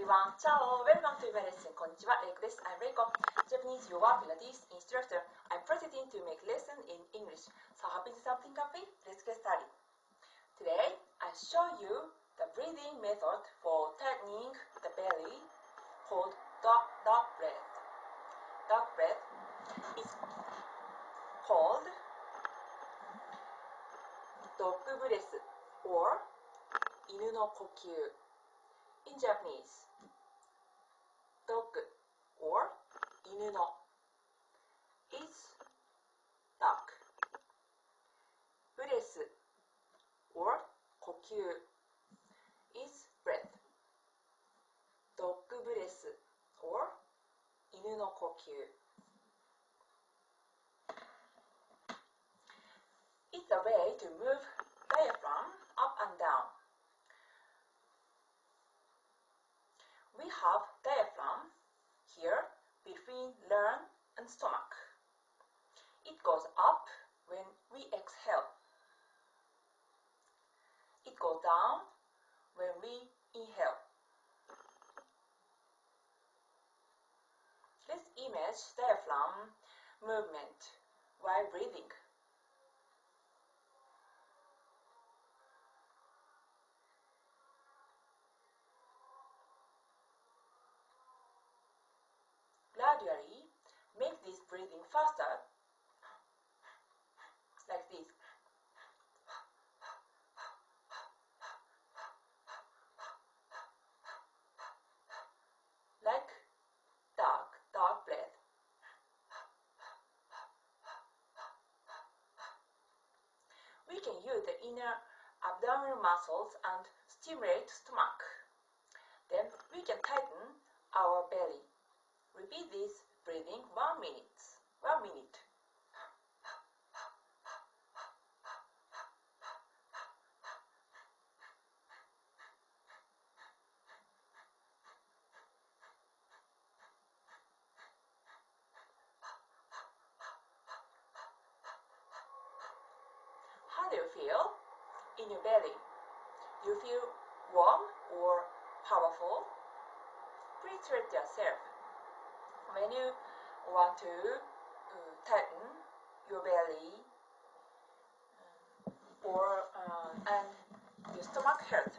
everyone. Ciao, welcome to my lesson. こんにちは、Reikoです。I'm Reiko, Japanese yoga Pilates instructor. I'm pretending to make lesson in English. So having something comfy? Let's get started. Today, I show you the breathing method for tightening the belly called dog breath. Dog breath is called dog breath or 犬の呼吸 in Japanese. Dog or 犬の is dog. Breath or 呼吸 is breath. Dog breath or 犬の呼吸 It's a way to move diaphragm up and down. We have diaphragm here between lung and stomach. It goes up when we exhale. It goes down when we inhale. Let's image diaphragm movement while breathing. Gradually, make this breathing faster, like this. Like dog breath. We can use the inner abdominal muscles and stimulate stomach. Then we can tighten our belly. Repeat this breathing 1 minute. 1 minute. How do you feel in your belly? Do you feel warm or powerful? Please treat yourself. When you want to tighten your belly and your stomach hurt.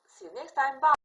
See you next time. Bye.